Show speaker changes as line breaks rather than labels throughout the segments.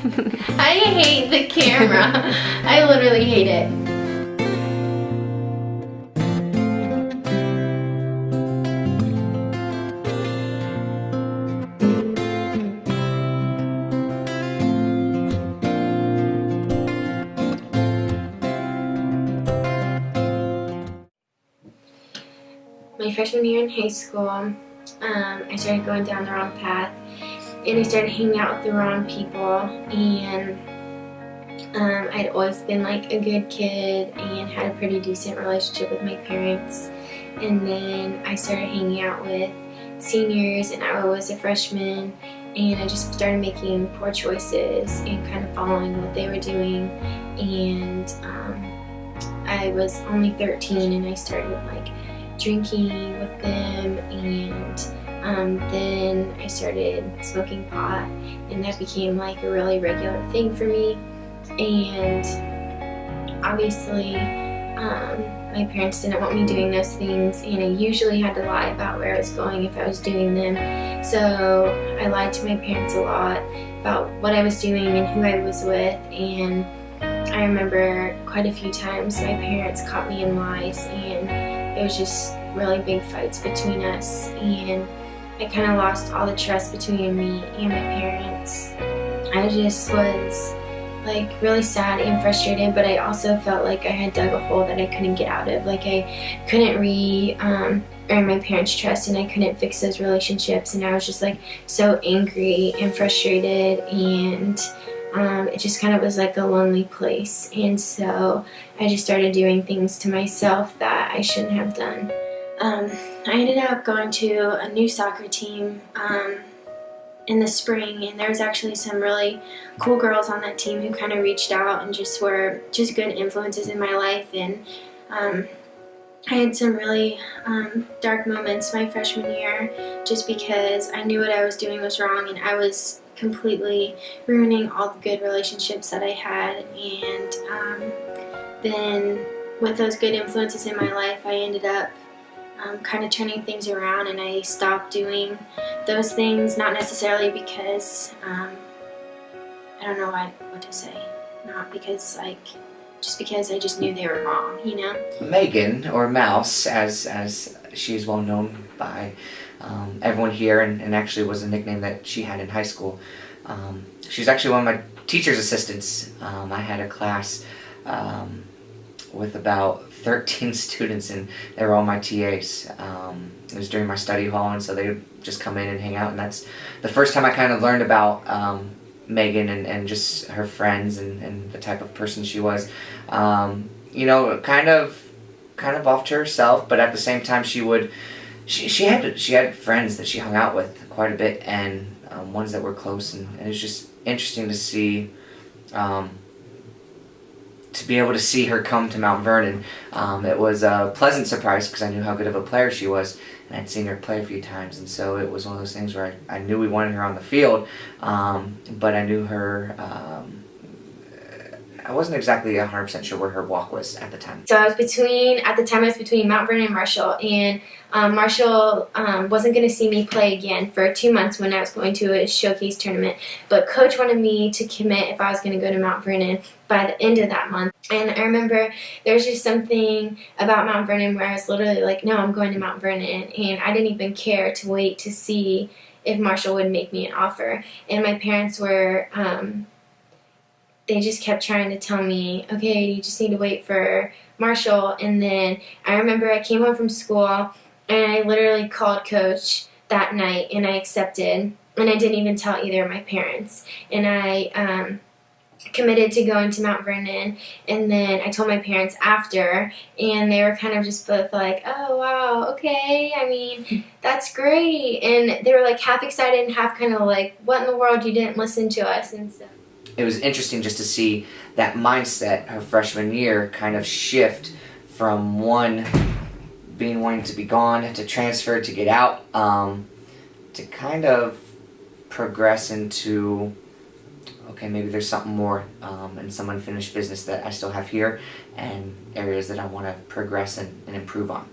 I hate the camera. I literally hate it. My freshman year in high school, I started going down the wrong path, and I started hanging out with the wrong people, and I'd always been like a good kid and had a pretty decent relationship with my parents. And then I started hanging out with seniors, and I was a freshman, and I just started making poor choices and kind of following what they were doing. And I was only 13, and I started like drinking with them, and then I started smoking pot, and that became like a really regular thing for me. And obviously my parents didn't want me doing those things, and I usually had to lie about where I was going if I was doing them. So I lied to my parents a lot about what I was doing and who I was with. And I remember quite a few times my parents caught me in lies, and it was just really big fights between us, and I kind of lost all the trust between me and my parents. I just was like really sad and frustrated, but I also felt like I had dug a hole that I couldn't get out of. Like I couldn't earn my parents' trust, and I couldn't fix those relationships, and I was just like so angry and frustrated, and it just kind of was like a lonely place. And so I just started doing things to myself that I shouldn't have done. I ended up going to a new soccer team in the spring, and there was actually some really cool girls on that team who kind of reached out and just were just good influences in my life. And I had some really dark moments my freshman year, just because I knew what I was doing was wrong, and I was completely ruining all the good relationships that I had. And then with those good influences in my life, I ended up kind of turning things around, and I stopped doing those things, not necessarily because I don't know what to say, not because just because I just knew they were wrong, you know?
Megan, or Mouse, as she's well known by everyone here, and actually was a nickname that she had in high school. She's actually one of my teacher's assistants. I had a class with about 13 students, and they were all my TAs. It was during my study hall, and so they would just come in and hang out, and that's the first time I kind of learned about Megan and just her friends and the type of person she was. You know, kind of off to herself, but at the same time she had friends that she hung out with quite a bit, and ones that were close, and it was just interesting to see, to be able to see her come to Mount Vernon. It was a pleasant surprise because I knew how good of a player she was, and I'd seen her play a few times, and so it was one of those things where I knew we wanted her on the field, but I knew her, I wasn't exactly 100% sure where her walk was at the time.
So I was between Mount Vernon and Marshall, and Marshall wasn't going to see me play again for 2 months when I was going to a showcase tournament, but Coach wanted me to commit if I was going to go to Mount Vernon by the end of that month. And I remember there's just something about Mount Vernon where I was literally like, no, I'm going to Mount Vernon, and I didn't even care to wait to see if Marshall would make me an offer. And my parents were they just kept trying to tell me, okay, you just need to wait for Marshall. And then I remember I came home from school, and I literally called Coach that night, and I accepted, and I didn't even tell either of my parents. And I committed to going to Mount Vernon, and then I told my parents after, and they were kind of just both like, oh wow, okay, I mean, that's great. And they were like half excited and half kind of like, what in the world, you didn't listen to us and stuff.
It was interesting just to see that mindset her freshman year kind of shift from one being wanting to be gone to transfer to get out, to kind of progress into, okay, maybe there's something more, and some unfinished business that I still have here, and areas that I want to progress and improve on.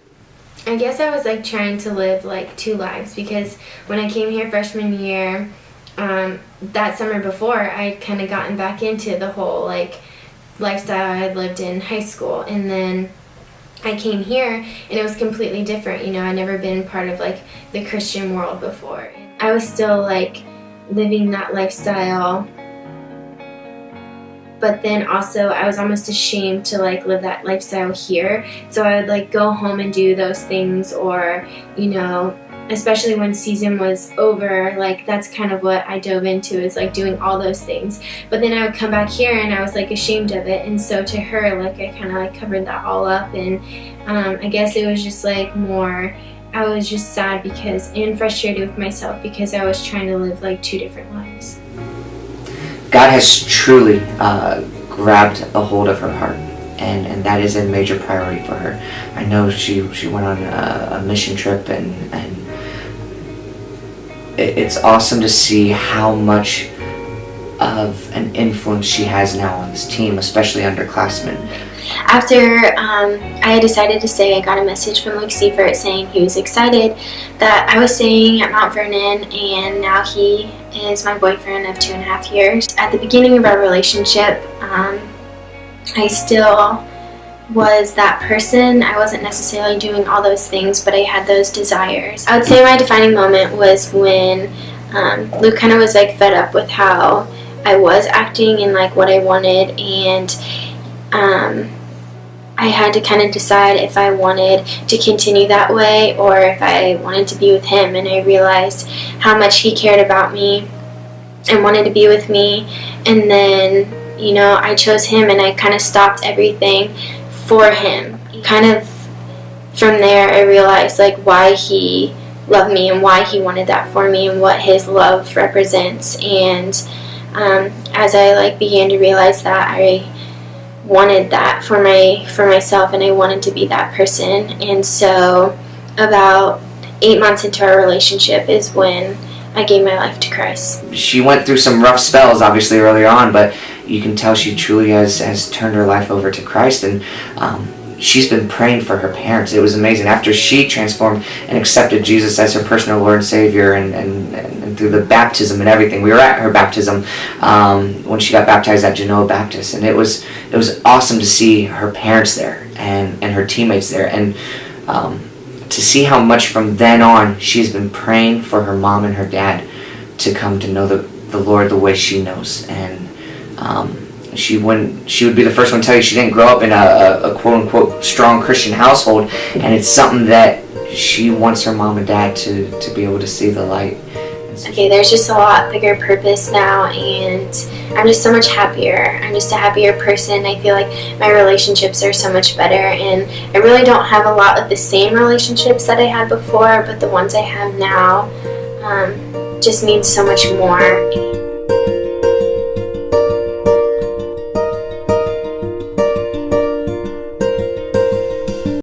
I guess I was like trying to live like two lives, because when I came here freshman year, that summer before, I'd kind of gotten back into the whole like lifestyle I had lived in high school, and then I came here and it was completely different. You know, I'd never been part of like the Christian world before. I was still like living that lifestyle, but then also I was almost ashamed to like live that lifestyle here. So I would like go home and do those things, or, you know, especially when season was over, like that's kind of what I dove into, is like doing all those things. But then I would come back here and I was like ashamed of it, and so to her, like I kind of like covered that all up, and I guess it was just like more, I was just sad because, and frustrated with myself because I was trying to live like two different lives.
God has truly grabbed a hold of her heart, and that is a major priority for her. I know she went on a mission trip, and it's awesome to see how much of an influence she has now on this team, especially underclassmen.
After I had decided to stay, I got a message from Luke Seifert saying he was excited that I was staying at Mount Vernon, and now he is my boyfriend of 2.5 years. At the beginning of our relationship, I still was that person. I wasn't necessarily doing all those things, but I had those desires. I would say my defining moment was when Luke kind of was like fed up with how I was acting and like what I wanted, and I had to kind of decide if I wanted to continue that way or if I wanted to be with him. And I realized how much he cared about me and wanted to be with me. And then, you know, I chose him, and I kind of stopped everything for him. Kind of from there, I realized like why he loved me and why he wanted that for me and what his love represents. And as I like began to realize that, I wanted that for myself, and I wanted to be that person. And so about 8 months into our relationship is when I gave my life to Christ.
She went through some rough spells obviously earlier on, but you can tell she truly has turned her life over to Christ, and she's been praying for her parents. It was amazing. After she transformed and accepted Jesus as her personal Lord and Savior, and through the baptism and everything, we were at her baptism when she got baptized at Genoa Baptist, and it was awesome to see her parents there and her teammates there, and to see how much from then on she's been praying for her mom and her dad to come to know the Lord the way she knows. And she would be the first one to tell you she didn't grow up in a quote-unquote strong Christian household, and it's something that she wants her mom and dad to be able to see the light.
Okay, there's just a lot bigger purpose now, and I'm just so much happier. I'm just a happier person. I feel like my relationships are so much better, and I really don't have a lot of the same relationships that I had before, but the ones I have now just mean so much more.